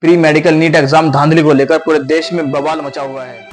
Pre medical NEET exam धांधली को लेकर पूरे देश में बवाल मचा हुआ है।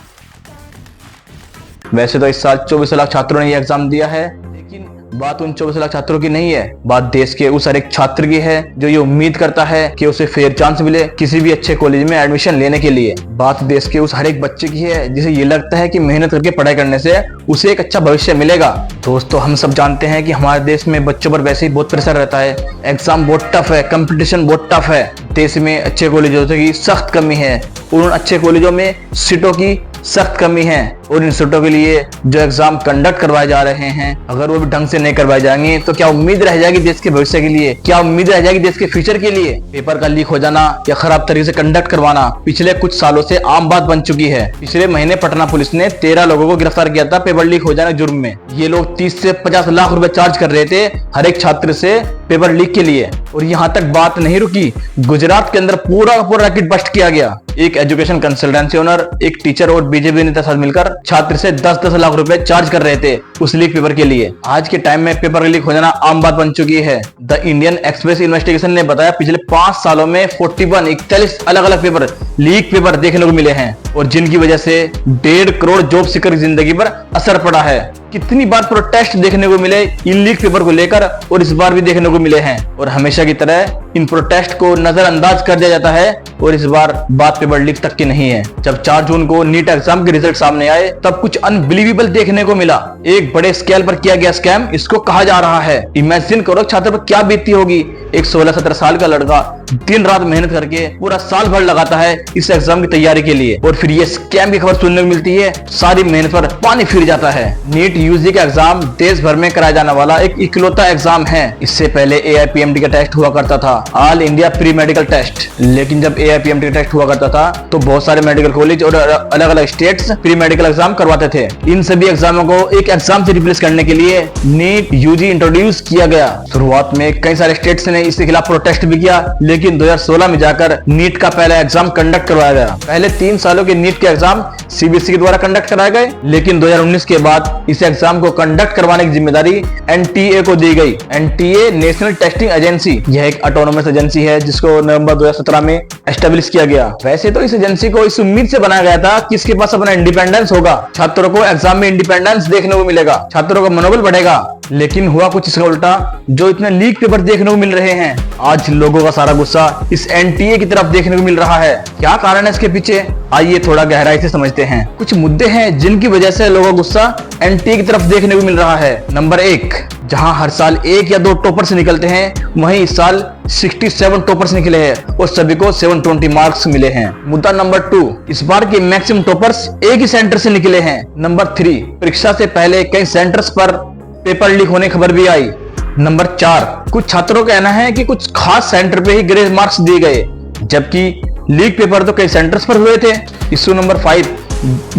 वैसे तो इस साल 24 लाख छात्रों ने यह एग्जाम दिया है, लेकिन बात उन 24 लाख छात्रों की नहीं है, बात देश के उस हर एक छात्र की है जो ये उम्मीद करता है कि उसे फेयर चांस मिले किसी भी अच्छे कॉलेज में एडमिशन लेने के लिए। बात देश के उस हर एक बच्चे की है जिसे ये लगता है कि मेहनत करके पढ़ाई करने से उसे एक अच्छा भविष्य मिलेगा। दोस्तों, हम सब जानते हैं कि हमारे देश में बच्चों पर वैसे ही बहुत प्रेशर रहता है, एग्जाम बहुत टफ है, कंपटीशन बहुत टफ है। देश में अच्छे कॉलेजों की सख्त कमी है और उन अच्छे कॉलेजों में सीटों की सख्त कमी है और इन सीटों के लिए जो एग्जाम कंडक्ट करवाए जा रहे हैं, अगर वो भी ढंग से नहीं करवाए जाएंगे तो क्या उम्मीद रह जाएगी देश के भविष्य के लिए, क्या उम्मीद रह जाएगी देश के फ्यूचर के लिए। पेपर का लीक हो जाना या खराब तरीके से कंडक्ट करवाना पिछले कुछ सालों से आम बात बन चुकी है। पिछले महीने पटना पुलिस ने 13 लोगों को गिरफ्तार किया था पेपर लीक हो जाने जुर्म में। ये लोग 30 से 50 लाख रुपए चार्ज कर रहे थे हर एक छात्र से पेपर लीक के लिए। और यहाँ तक बात नहीं रुकी, गुजरात के अंदर पूरा रैकेट बस्ट किया गया। एक एजुकेशन कंसल्टेंसी ओनर, एक टीचर और बीजेपी नेता साथ मिलकर छात्र से 10-10 लाख रुपए चार्ज कर रहे थे उस लीक पेपर के लिए। आज के टाइम में पेपर लीक हो जाना आम बात बन चुकी है। द इंडियन एक्सप्रेस इन्वेस्टिगेशन ने बताया पिछले 5 सालों में 41 अलग अलग पेपर लीक पेपर देखने को मिले हैं और जिनकी वजह से 1.5 करोड़ जॉब सीकर की जिंदगी पर असर पड़ा है। कितनी बार प्रोटेस्ट देखने को मिले इन लीक पेपर को लेकर और इस बार भी देखने को मिले हैं और हमेशा की तरह इन प्रोटेस्ट को नजरअंदाज कर दिया जाता है और इस बार बात पेपर लीक तक की नहीं है। जब 4 जून को नीट एग्जाम के रिजल्ट सामने आए तब कुछ अनबिलीवेबल देखने को मिला। एक बड़े स्केल पर किया गया स्कैम इसको कहा जा रहा है। इमेजिन करो छात्र पर क्या बीतती होगी। एक 16-17 साल का लड़का दिन रात मेहनत करके पूरा साल भर लगाता है इस एग्जाम की तैयारी के लिए और फिर ये स्कैम की खबर सुनने को मिलती है, सारी मेहनत पर पानी फिर जाता है। नीट यूजी का एग्जाम देश भर में कराया जाने वाला एक इकलौता एग्जाम है। इससे पहले AIPMT का टेस्ट हुआ करता था, All India Pre Medical Test. लेकिन जब AIPMT का टेस्ट हुआ करता था तो बहुत सारे मेडिकल कॉलेज और अलग अलग स्टेट्स प्री मेडिकल एग्जाम करवाते थे। इन सभी एग्जामों को एक एग्जाम से रिप्लेस करने के लिए नीट यूजी इंट्रोड्यूस किया गया। शुरुआत में कई सारे स्टेट्स ने इसके खिलाफ प्रोटेस्ट भी किया, लेकिन 2016 में जाकर नीट का पहला एग्जाम कंडक्ट करवाया गया। पहले 3 सालों के नीट के एग्जाम CBSE के द्वारा कंडक्ट कराए गए, लेकिन 2019 के बाद इस एग्जाम को कंडक्ट करवाने की जिम्मेदारी NTA को दी गई। NTA नेशनल टेस्टिंग एजेंसी, यह एक ऑटोनोमस एजेंसी है जिसको नवंबर 2017 में एस्टेब्लिश किया गया। वैसे तो इस एजेंसी को इस उम्मीद से बनाया गया था कि इसके पास अपना इंडिपेंडेंस होगा, छात्रों को एग्जाम में इंडिपेंडेंस देखने को मिलेगा, छात्रों का मनोबल बढ़ेगा। लेकिन हुआ कुछ इसका उल्टा। जो इतने लीक पेपर देखने को मिल रहे हैं, आज लोगों का सारा गुस्सा इस NTA की तरफ देखने को मिल रहा है। क्या कारण है इसके पीछे, आइए थोड़ा गहराई से समझते हैं। कुछ मुद्दे हैं जिनकी वजह से लोगों का गुस्सा NTA की तरफ देखने को मिल रहा है। नंबर 1, जहां हर साल 1 या 2 टॉपर्स निकलते हैं, वहीं इस साल 67 टॉपर्स निकले हैं और सभी को 720 मार्क्स मिले हैं। मुद्दा नंबर 2, इस बार के मैक्सिमम टॉपर्स एक ही सेंटर से निकले हैं। नंबर 3, परीक्षा से पहले कई सेंटर्स पर पेपर लीक होने की खबर भी आई। नंबर 4, कुछ छात्रों का कहना है कि कुछ खास सेंटर पे ही ग्रेस मार्क्स दिए गए, जबकि लीक पेपर तो कई सेंटर्स पर हुए थे। इशू नंबर 5,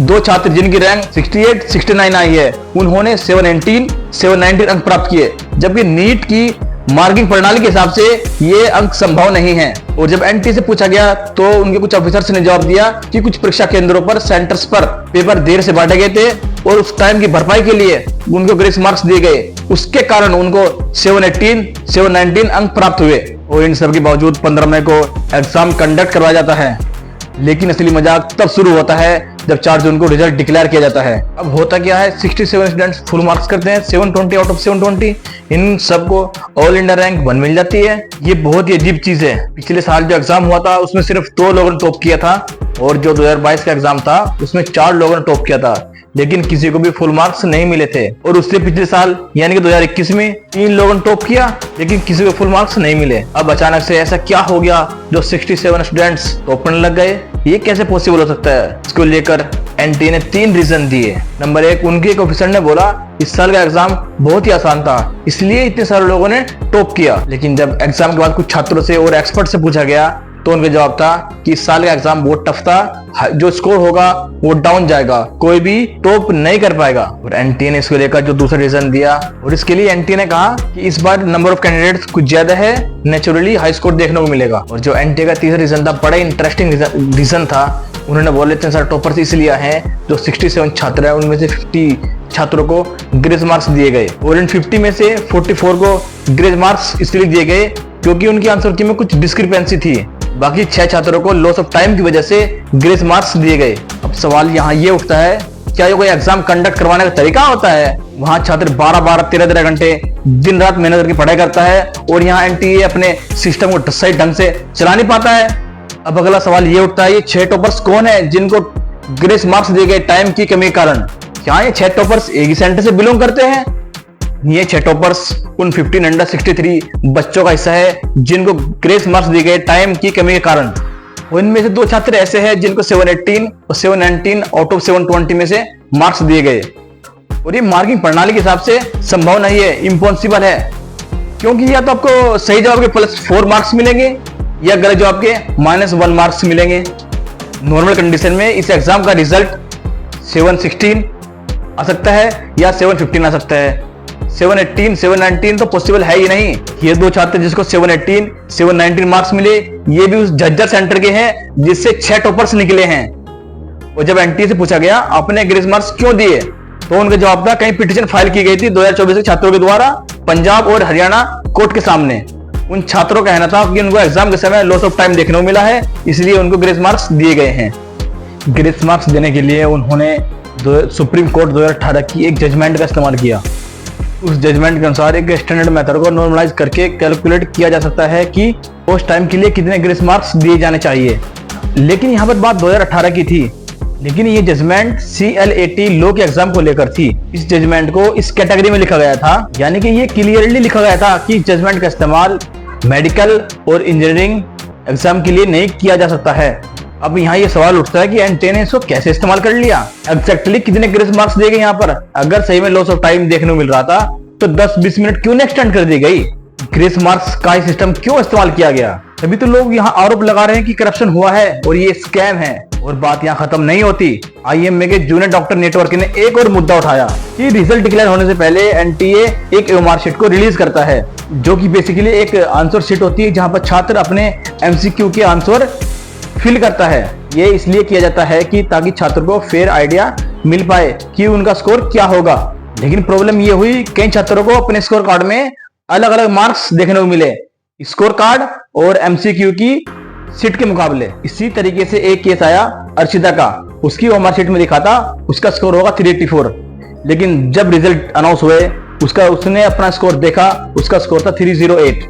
2 छात्र जिनकी रैंक 68-69 आई है, उन्होंने 719 अंक प्राप्त किए, जबकि नीट की मार्किंग प्रणाली के हिसाब से ये अंक संभव नहीं है। और जब NTA से पूछा गया तो उनके कुछ ऑफिसर्स ने जवाब दिया कि कुछ परीक्षा केंद्रों पर सेंटर्स पर पेपर देर से बांटे गए थे और उस टाइम की भरपाई के लिए उनको ग्रेस मार्क्स दिए गए, उसके कारण उनको 719 अंक प्राप्त हुए। और इन सब के बावजूद 15 मई को एग्जाम कंडक्ट करवाया जाता है। लेकिन असली मजाक तब शुरू होता है जब 4 जून को रिजल्ट डिक्लेयर किया जाता है। अब होता क्या है, 67 स्टूडेंट्स फुल मार्क्स करते हैं, 720 आउट ऑफ 720, इन सबको ऑल इंडिया रैंक 1 मिल जाती है। ये बहुत ही अजीब चीज है। पिछले साल जो एग्जाम हुआ था उसमें सिर्फ 2 लोगों ने टॉप किया था और जो 2022 का एग्जाम था उसमें 4 लोगों ने टॉप किया था, लेकिन किसी को भी फुल मार्क्स नहीं मिले थे। और उससे पिछले साल यानी कि 2021 में 3 लोगों ने टॉप किया, लेकिन किसी को फुल मार्क्स नहीं मिले। अब अचानक से ऐसा क्या हो गया जो 67 स्टूडेंट्स टॉप करने लग गए, ये कैसे पॉसिबल हो सकता है। इसको लेकर NTA ने 3 रीजन दिए। नंबर 1, उनके एक ऑफिसर ने बोला इस साल का एग्जाम बहुत ही आसान था, इसलिए इतने सारे लोगों ने टॉप किया। लेकिन जब एग्जाम के बाद कुछ छात्रों से और एक्सपर्ट से पूछा गया तो उनका जवाब था कि इस साल का एग्जाम बहुत टफ था, जो स्कोर होगा वो डाउन जाएगा, कोई भी टॉप नहीं कर पाएगा। और NTA ने इसको लेकर जो दूसरा रीजन दिया, और इसके लिए NTA ने कहा कि इस बार नंबर ऑफ कैंडिडेट्स कुछ ज्यादा है, नेचुरली हाई स्कोर देखने को मिलेगा। और जो NTA का तीसरा रीजन था, बड़ा इंटरेस्टिंग रीजन था, उन्होंने बोले इतने सारे टॉपर्स इसलिए हैं, जो 67 छात्र हैं उनमें से 50 छात्रों को ग्रेस मार्क्स दिए गए और इन 50 में से 44 को ग्रेस मार्क्स इसलिए दिए गए क्योंकि उनकी आंसर की में कुछ डिस्क्रिपेंसी थी। बाकी 6 छात्रों को लॉस ऑफ टाइम की वजह से ग्रेस मार्क्स दिए गए। अब सवाल यहाँ ये उठता है, क्या ये कोई एग्जाम कंडक्ट करवाने का तरीका होता है? वहां छात्र 12-12, 13-13 घंटे दिन रात मेहनत करके पढ़ाई करता है और यहाँ एनटीए अपने सिस्टम को सही ढंग से चला नहीं पाता है। अब अगला सवाल ये उठता है, ये 6 टॉपर्स कौन है जिनको ग्रेस मार्क्स दिए गए टाइम की कमी के कारण? क्या ये 6 टॉपर्स एक ही सेंटर से बिलोंग करते हैं? ये 6 टॉपर्स उन 1563 बच्चों का हिस्सा है जिनको ग्रेस मार्क्स दिए गए टाइम की कमी के कारण। इनमें से 2 छात्र ऐसे हैं जिनको 718 और 719 आउट ऑफ 720 में से मार्क्स दिए गए और ये मार्किंग प्रणाली के हिसाब से संभव नहीं है, इम्पॉसिबल है, क्योंकि या तो आपको सही जवाब के +4 मार्क्स मिलेंगे या गलत जवाब के -1 मार्क्स मिलेंगे। नॉर्मल कंडीशन में इस एग्जाम का रिजल्ट 716 आ सकता है या 715 आ सकता है। 718, 719 तो पॉसिबल है ही नहीं। ये 2 छात्र जिसको 718, 719 मार्क्स मिले, ये भी उस झज्जर सेंटर के हैं जिससे 6 टॉपर्स निकले हैं। और जब एनटीए से पूछा गया आपने ग्रेस मार्क्स क्यों दिए, तो उनका जवाब था कहीं पिटीशन फाइल की गई थी 2024 के छात्रों के द्वारा पंजाब और हरियाणा कोर्ट के सामने। उन छात्रों का कहना था कि उनको एग्जाम के समय लॉस ऑफ टाइम देखने को मिला है, इसलिए उनको ग्रेस मार्क्स दिए गए हैं। ग्रेस मार्क्स देने के लिए उन्होंने सुप्रीम कोर्ट 2018 की एक जजमेंट का इस्तेमाल किया। उस जजमेंट के अनुसार एक स्टैंडर्ड मेथड को नॉर्मलाइज करके कैलकुलेट किया जा सकता है कि उस टाइम के लिए कितने ग्रेस मार्क्स दिए जाने चाहिए। लेकिन यहाँ पर बात 2018 की थी, लेकिन ये जजमेंट CLAT लॉ के एग्जाम को लेकर थी। इस जजमेंट को इस कैटेगरी में लिखा गया था, यानी कि ये क्लियरली लिखा गया था कि जजमेंट का इस्तेमाल मेडिकल और इंजीनियरिंग एग्जाम के लिए नहीं किया जा सकता है। अब यहाँ ये सवाल उठता है कि एनटीए ने इसको कैसे इस्तेमाल कर लिया, एग्जैक्टली कितने ग्रेस मार्क्स दिए गए यहाँ पर? अगर सही में लॉस ऑफ टाइम देखने को मिल रहा था तो 10-20 मिनट क्यों नहीं एक्सटेंड कर दी गई? ग्रेस मार्क्स का सिस्टम क्यों इस्तेमाल किया गया? तभी तो लोग यहाँ आरोप लगा रहे हैं कि करप्शन हुआ है और ये स्कैम है। और बात यहाँ खत्म नहीं होती। IMA के जूनियर डॉक्टर नेटवर्क ने एक और मुद्दा उठाया कि रिजल्ट डिक्लेयर होने से पहले एनटीए एक OMR शीट को रिलीज करता है, जो कि बेसिकली एक आंसर शीट होती है जहां पर छात्र अपने MCQ के आंसर फिल करता है। ये इसलिए किया जाता है कि ताकि छात्र को फेयर आइडिया मिल पाए कि उनका स्कोर क्या होगा। लेकिन प्रॉब्लम ये हुई, कई छात्रों को अपने स्कोर कार्ड में अलग अलग मार्क्स देखने को मिले, स्कोर कार्ड और MCQ की सीट के मुकाबले। इसी तरीके से एक केस आया अर्शिदा का, उसकी OMR शीट में लिखा था उसका स्कोर होगा 384, लेकिन जब रिजल्ट अनाउंस हुए उसने अपना स्कोर देखा, उसका स्कोर था 308,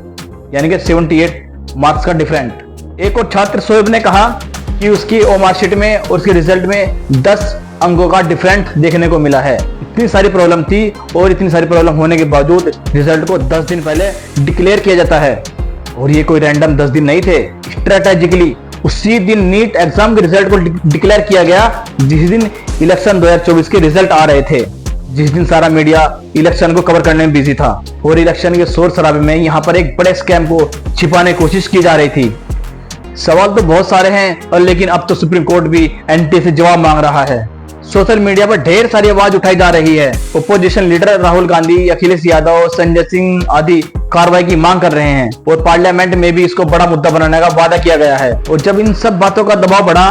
यानी कि 78 मार्क्स का डिफरेंट। एक और छात्र शोएब ने कहा कि उसकी OMR शीट में और उसके रिजल्ट में 10 अंकों का डिफरेंट देखने को मिला है। इतनी सारी प्रॉब्लम थी और इतनी सारी प्रॉब्लम होने के बावजूद रिजल्ट को 10 दिन पहले डिक्लेयर किया जाता है। और ये कोई रैंडम 10 दिन नहीं थे, स्ट्रेटेजिकली उसी दिन नीट एग्जाम के रिजल्ट को डिक्लेयर किया गया जिस दिन इलेक्शन 2024 के रिजल्ट आ रहे थे, जिस दिन सारा मीडिया इलेक्शन को कवर करने में बिजी था और इलेक्शन के शोर शराबे में यहाँ पर एक बड़े स्कैम को छिपाने की कोशिश की जा रही थी। सवाल तो बहुत सारे हैं और लेकिन अब तो सुप्रीम कोर्ट भी एनटीए से जवाब मांग रहा है। सोशल मीडिया पर ढेर सारी आवाज उठाई जा रही है। ओपोजिशन लीडर राहुल गांधी, अखिलेश यादव, संजय सिंह आदि कार्रवाई की मांग कर रहे हैं और पार्लियामेंट में भी इसको बड़ा मुद्दा बनाने का वादा किया गया है। और जब इन सब बातों का दबाव बढ़ा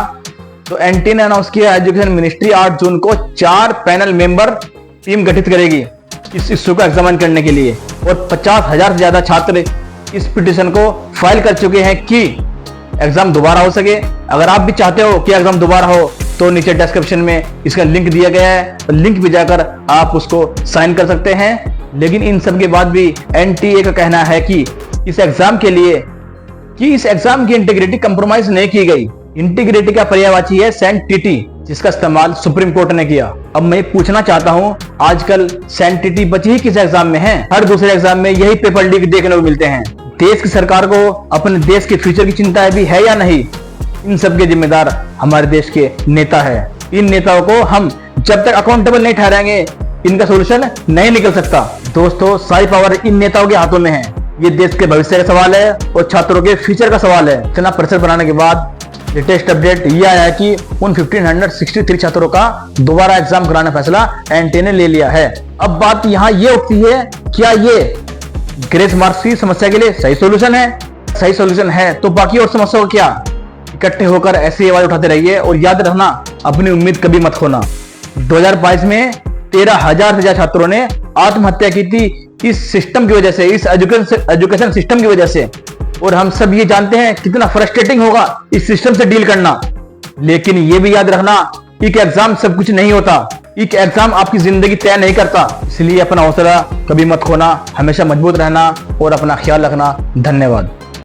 तो एनटीए ने अनाउंस किया एजुकेशन मिनिस्ट्री 8 जून को 4 पैनल मेंबर टीम गठित करेगी इस इश्यू को एग्जामिन करने के लिए। और 50,000 से ज्यादा छात्र इस पिटीशन को फाइल कर चुके हैं कि एग्जाम दोबारा हो सके। अगर आप भी चाहते हो कि एग्जाम दोबारा हो तो नीचे डिस्क्रिप्शन में इसका लिंक दिया गया है, लिंक पे जाकर आप उसको साइन कर सकते हैं। लेकिन इन सब के बाद भी एनटीए का कहना है कि इस एग्जाम की इंटीग्रिटी कंप्रोमाइज नहीं की गई। इंटीग्रिटी का पर्यायवाची है सैंक्टिटी, जिसका इस्तेमाल सुप्रीम कोर्ट ने किया। अब मैं पूछना चाहता हूं, आजकल सैंक्टिटी बची ही किस एग्जाम में है? हर दूसरे एग्जाम में यही पेपर लीक देखने को मिलते हैं। देश की सरकार को अपने देश के फ्यूचर की चिंता भी है या नहीं? इन सब के जिम्मेदार हमारे देश के नेता है। इन नेताओं को हम जब तक अकाउंटेबल नहीं ठहराएंगे इनका सोल्यूशन नहीं निकल सकता। दोस्तों, सारी पावर इन नेताओं के हाथों में है। ये देश के भविष्य का सवाल है और छात्रों के फ्यूचर का सवाल है। इतना प्रेशर बनाने के बाद लेटेस्ट अपडेट ये आया है कि उन 1563 छात्रों का दोबारा एग्जाम कराने का फैसला एनटीए ने ले लिया है। अब बात यहाँ ये उठती है, क्या ये ग्रेस मार्क्स की समस्या के लिए सही सॉल्यूशन है? सही सॉल्यूशन है तो बाकी और समस्याओं का क्या? इकट्ठे होकर ऐसी आवाज उठाते रहिए और याद रखना, अपनी उम्मीद कभी मत खोना। 2022 में 13,000 से ज्यादा छात्रों ने आत्महत्या की थी इस सिस्टम की वजह से, इस एजुकेशन सिस्टम की वजह से। और हम सब ये जानते हैं कितना फ्रस्ट्रेटिंग होगा इस सिस्टम से डील करना। लेकिन ये भी याद रखना, एक एग्जाम सब कुछ नहीं होता, एक एग्जाम आपकी जिंदगी तय नहीं करता। इसलिए अपना हौसला कभी मत खोना, हमेशा मजबूत रहना और अपना ख्याल रखना। धन्यवाद।